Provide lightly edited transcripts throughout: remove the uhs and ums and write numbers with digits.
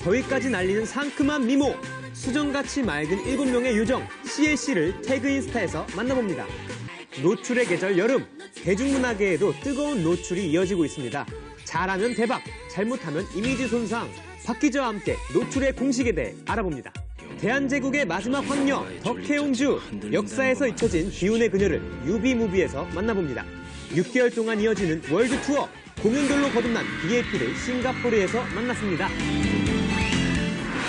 저희까지 날리는 상큼한 미모, 수정같이 맑은 7명의 요정 CLC를 태그 인스타에서 만나봅니다. 노출의 계절 여름, 대중문화계에도 뜨거운 노출이 이어지고 있습니다. 잘하면 대박, 잘못하면 이미지 손상, 박 기자와 함께 노출의 공식에 대해 알아봅니다. 대한제국의 마지막 황녀 덕혜옹주, 역사에서 잊혀진 비운의 그녀를 유비무비에서 만나봅니다. 6개월 동안 이어지는 월드 투어, 공연들로 거듭난 BAP를 싱가포르에서 만났습니다.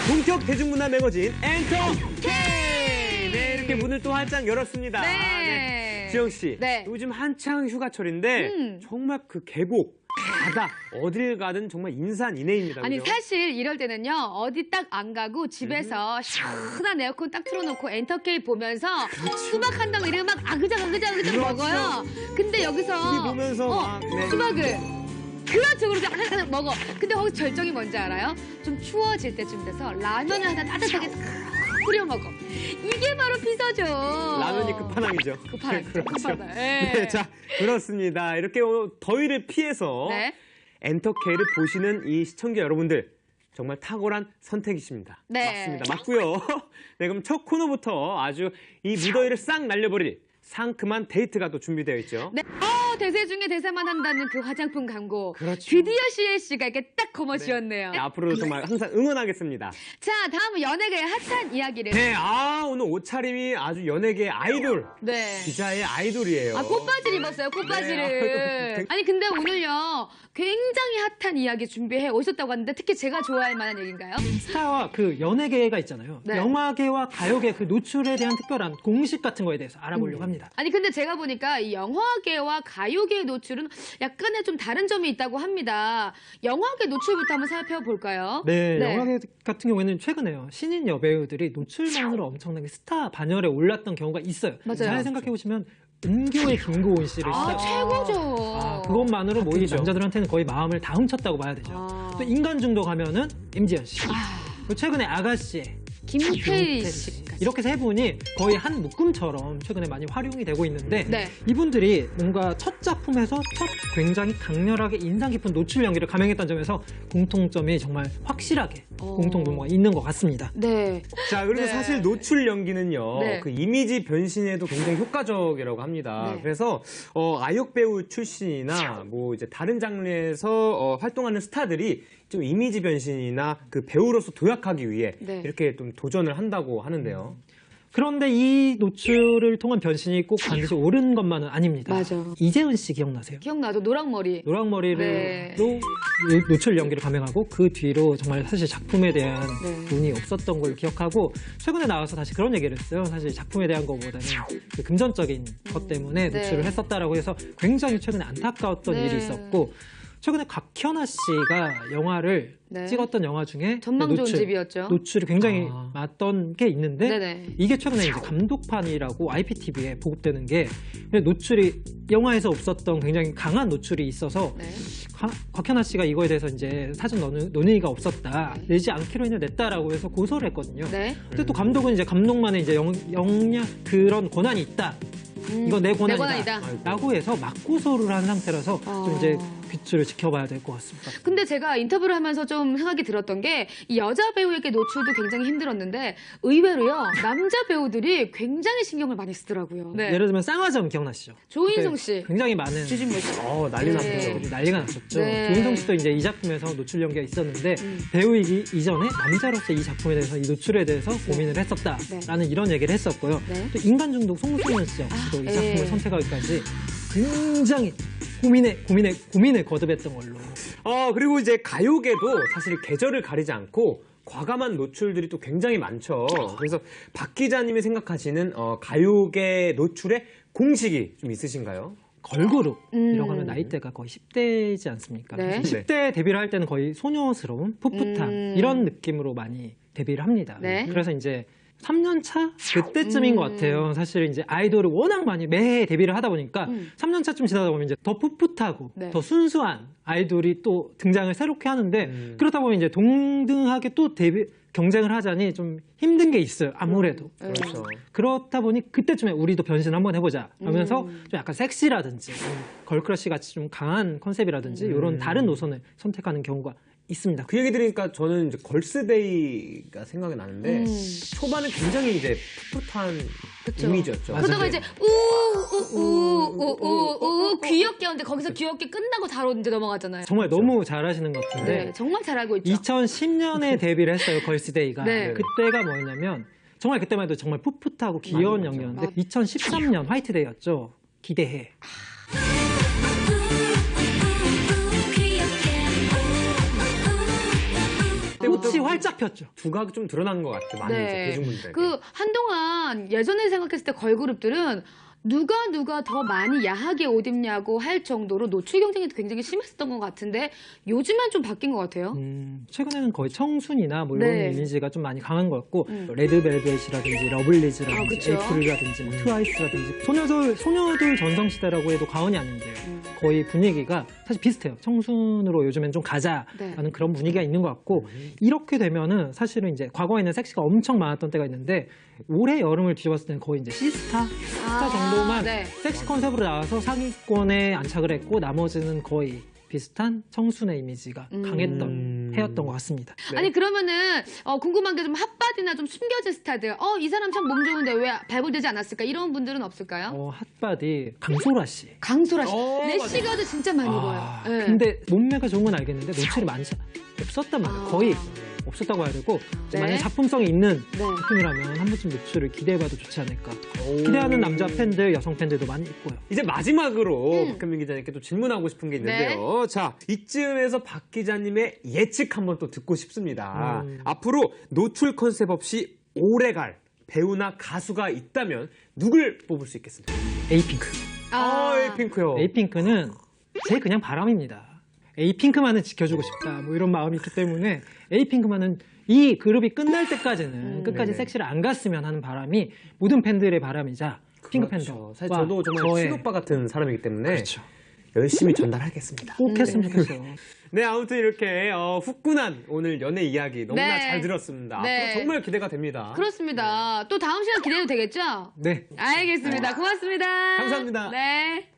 본격 대중문화 매거진 엔터케인! 네, 이렇게 문을 또 활짝 열었습니다. 네. 지영 씨, 네. 요즘 한창 휴가철인데 정말 그 계곡, 바다, 어딜 가든 정말 인산인해입니다. 아니 그죠? 사실 이럴 때는요 어디 딱 안 가고 집에서 시원한 에어컨 딱 틀어놓고 엔터케인 보면서 수박 한 덩이를 막 아그작아그작 그렇죠. 먹어요. 근데 여기서 TV 보면서 막, 네. 수박을 그렇죠, 그렇죠. 하나 먹어. 근데 거기서 절정이 뭔지 알아요? 좀 추워질 때쯤 돼서 라면을 하나 따뜻하게 싹 끓여 먹어. 이게 바로 피서죠. 라면이 끝판왕이죠. 끝판왕, 그렇죠. 끝판왕. 네, 자, 그렇습니다. 이렇게 더위를 피해서 네. 엔터케이를 보시는 이 시청자 여러분들, 정말 탁월한 선택이십니다. 네. 맞습니다. 맞고요. 네, 그럼 첫 코너부터 아주 이 무더위를 싹 날려버릴 상큼한 데이트가 또 준비되어 있죠. 네. 대세 중에 대사만 한다는 그 화장품 광고. 그렇죠. 드디어 CLC가 이렇게 딱 거머쥐었네요. 네, 앞으로도 정말 항상 응원하겠습니다. 자, 다음은 연예계의 핫한 이야기를. 네, 오늘 옷차림이 아주 연예계 아이돌, 네. 기자의 아이돌이에요. 꽃바지를 입었어요, 꽃바지를. 네. 아니, 근데 오늘요, 굉장히 핫한 이야기 준비해 오셨다고 하는데, 특히 제가 좋아할 만한 얘기인가요? 스타와 그 연예계가 있잖아요. 네. 영화계와 가요계 그 노출에 대한 특별한 공식 같은 거에 대해서 알아보려고 합니다. 아니, 근데 제가 보니까 이 영화계와 가요계의 노출은 약간의 좀 다른 점이 있다고 합니다. 영화계 노출부터 한번 살펴볼까요? 네, 영화계 같은 경우에는 최근에요. 신인 여배우들이 노출만으로 엄청나게 스타 반열에 올랐던 경우가 있어요. 맞아요. 잘 생각해보시면 음교의 김고은 씨를 최고죠. 그것만으로 뭐 이 그렇죠. 남자들한테는 거의 마음을 다 훔쳤다고 봐야 되죠. 또 인간중독 하면은 임지연 씨. 그리고 최근에 아가씨의 김태희 씨까지. 이렇게 세 분이 거의 한 묶음처럼 최근에 많이 활용이 되고 있는데 네. 이분들이 뭔가 첫 작품에서 굉장히 강렬하게 인상 깊은 노출 연기를 감행했다는 점에서 공통점이 정말 확실하게 공통분모가 있는 것 같습니다. 네. 자, 그리고 네. 사실 노출 연기는요, 네. 그 이미지 변신에도 굉장히 효과적이라고 합니다. 네. 그래서 아역 배우 출신이나 뭐 이제 다른 장르에서 활동하는 스타들이 좀 이미지 변신이나 그 배우로서 도약하기 위해 네. 이렇게 좀 도전을 한다고 하는데요. 그런데 이 노출을 통한 변신이 꼭 반드시 옳은 것만은 아닙니다. 맞아. 이재은 씨 기억나세요? 기억나죠? 노랑머리. 노랑머리로 네. 노출 연기를 감행하고 그 뒤로 정말 사실 작품에 대한 네. 운이 없었던 걸로 기억하고 최근에 나와서 다시 그런 얘기를 했어요. 사실 작품에 대한 것보다는 그 금전적인 것 때문에 네. 노출을 했었다라고 해서 굉장히 최근에 안타까웠던 네. 일이 있었고 최근에 곽현아 씨가 영화를 네. 찍었던 영화 중에 전망 좋은 집이었죠. 노출이 굉장히 많았던 게 있는데 네네. 이게 최근에 이제 감독판이라고 IPTV에 보급되는 게 노출이 영화에서 없었던 굉장히 강한 노출이 있어서 네. 곽현아 씨가 이거에 대해서 이제 사전 논의가 없었다, 내지 않기로 냈다라고 해서 고소를 했거든요. 네. 근데 또 감독은 이제 감독만의 이제 영향 그런 권한이 있다. 이거 내 권한이다. 라고 해서 맞고소를 한 상태라서 좀 이제 귀추를 지켜봐야 될 것 같습니다. 근데 제가 인터뷰를 하면서 좀 생각이 들었던 게 이 여자 배우에게 노출도 굉장히 힘들었는데 의외로요 남자 배우들이 굉장히 신경을 많이 쓰더라고요. 네. 예를 들면 쌍화점 기억나시죠? 조인성 그때 씨, 굉장히 많은 주진모 씨. 난리 네. 났죠. 난리가 났었죠. 네. 조인성 씨도 이제 이 작품에서 노출 연기가 있었는데 배우이기 이전에 남자로서 이 작품에 대해서 이 노출에 대해서 고민을 했었다라는 이런 얘기를 했었고요. 네. 또 인간중독 송승헌 씨 역시도 이 작품을 네. 선택하기까지 굉장히 고민을 거듭했던 걸로. 그리고 이제 가요계도 사실 계절을 가리지 않고 과감한 노출들이 또 굉장히 많죠. 그래서 박 기자님이 생각하시는 가요계 노출의 공식이 좀 있으신가요? 걸그룹이라고 하면 나이대가 거의 10대이지 않습니까? 네. 10대 데뷔를 할 때는 거의 소녀스러운, 풋풋한 이런 느낌으로 많이 데뷔를 합니다. 네. 그래서 이제 3년 차? 그때쯤인 것 같아요. 사실 이제 아이돌을 워낙 많이 매해 데뷔를 하다 보니까 3년 차쯤 지나다 보면 이제 더 풋풋하고 네. 더 순수한 아이돌이 또 등장을 새롭게 하는데 그러다 보면 이제 동등하게 또 경쟁을 하자니 좀 힘든 게 있어요. 아무래도. 그렇죠. 그렇다 보니 그때쯤에 우리도 변신 한번 해보자 하면서 좀 약간 섹시라든지 걸크러쉬 같이 좀 강한 컨셉이라든지 이런 다른 노선을 선택하는 경우가 있습니다. 그 얘기 들으니까 저는 이제 걸스데이가 생각이 나는데 초반은 굉장히 이제 풋풋한 그쵸. 이미지였죠. 맞아요. 그러다가 이제 우우우우우우 귀엽게 하는데 거기서 귀엽게 끝나고 바로 이제 넘어가잖아요. 정말 너무 잘하시는 것 같은데 네, 정말 잘 알고 있죠. 2010년에 데뷔를 했어요. 걸스데이가. 네. 그때가 뭐였냐면 정말 그때만 해도 정말 풋풋하고 귀여운 맞아. 영이었는데 2013년 화이트데이였죠. 기대해. 꽃이 활짝 폈죠. 두각이 좀 드러난 것 같아요. 많이 이제 대중분들에게. 그 한동안 예전에 생각했을 때 걸그룹들은 누가 더 많이 야하게 옷 입냐고 할 정도로 노출 경쟁이 굉장히 심했었던 것 같은데 요즘은 좀 바뀐 것 같아요. 최근에는 거의 청순이나 뭐 이런 네. 이미지가 좀 많이 강한 것 같고 레드벨벳이라든지 러블리즈라든지 그쵸. 에이프릴이라든지 뭐 트와이스라든지 소녀들 전성시대라고 해도 과언이 아닌데요. 거의 분위기가 사실 비슷해요. 청순으로 요즘엔 좀 가자라는 네. 그런 분위기가 있는 것 같고 이렇게 되면은 사실은 이제 과거에는 섹시가 엄청 많았던 때가 있는데 올해 여름을 뒤집었을 때는 거의 이제 시스타 정도만 네. 섹시 컨셉으로 나와서 상위권에 안착을 했고 나머지는 거의 비슷한 청순의 이미지가 강했던 해였던 것 같습니다. 네. 아니 그러면은 궁금한 게 좀 핫바디나 좀 숨겨진 스타들 이 사람 참 몸 좋은데 왜 발굴되지 않았을까 이런 분들은 없을까요? 핫바디 강소라 씨. 강소라 씨, 맞아. 래시가드 진짜 많이 입어요. 네. 근데 몸매가 좋은 건 알겠는데 노출이 없었단 말이에요. 거의 없었다고 해야 되고 네. 만약 작품성이 있는 네. 제품이라면 한 번쯤 노출을 기대해봐도 좋지 않을까. 오. 기대하는 남자 팬들, 여성 팬들도 많이 있고요. 이제 마지막으로 박현민 기자님께 또 질문하고 싶은 게 있는데요. 자, 이쯤에서 박 기자님의 예측 한번 또 듣고 싶습니다. 앞으로 노출 컨셉 없이 오래갈 배우나 가수가 있다면 누굴 뽑을 수 있겠습니까? 에이핑크. 에이핑크요. 에이핑크는 제 그냥 바람입니다. 에이핑크만은 지켜주고 싶다. 뭐 이런 마음이 있기 때문에 에이핑크만은 이 그룹이 끝날 때까지는 끝까지 네네. 섹시를 안 갔으면 하는 바람이 모든 팬들의 바람이자 핑크 팬더. 그렇죠. 사실 저도 정말 친오빠 같은 사람이기 때문에 그렇죠. 열심히 전달하겠습니다. 꼭 했으면 좋겠어요. 네, 아무튼 이렇게 후끈한 오늘 연애 이야기 너무나 네. 잘 들었습니다. 네. 앞으로 정말 기대가 됩니다. 그렇습니다. 또 다음 시간 기대해도 되겠죠? 네. 알겠습니다. 고맙습니다. 감사합니다. 네.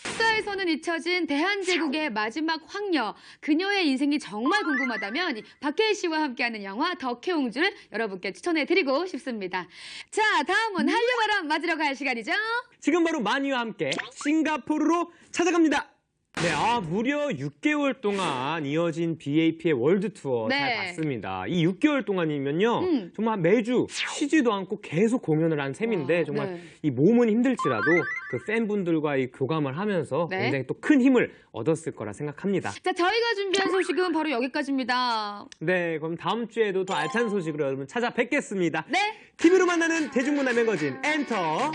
역사에서는 잊혀진 대한제국의 마지막 황녀, 그녀의 인생이 정말 궁금하다면 박해일 씨와 함께하는 영화 덕혜옹주를 여러분께 추천해드리고 싶습니다. 자, 다음은 한류바람 맞으러 갈 시간이죠? 지금 바로 마니와 함께 싱가포르로 찾아갑니다. 네, 무려 6개월 동안 이어진 BAP의 월드 투어 네. 잘 봤습니다. 이 6개월 동안이면요, 정말 매주 쉬지도 않고 계속 공연을 한 셈인데 정말 네. 이 몸은 힘들지라도 그 팬분들과의 교감을 하면서 네. 굉장히 또 큰 힘을 얻었을 거라 생각합니다. 자, 저희가 준비한 소식은 바로 여기까지입니다. 네, 그럼 다음 주에도 더 알찬 소식으로 여러분 찾아뵙겠습니다. 네, TV로 만나는 대중문화 매거진 엔터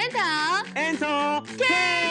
엔터 K!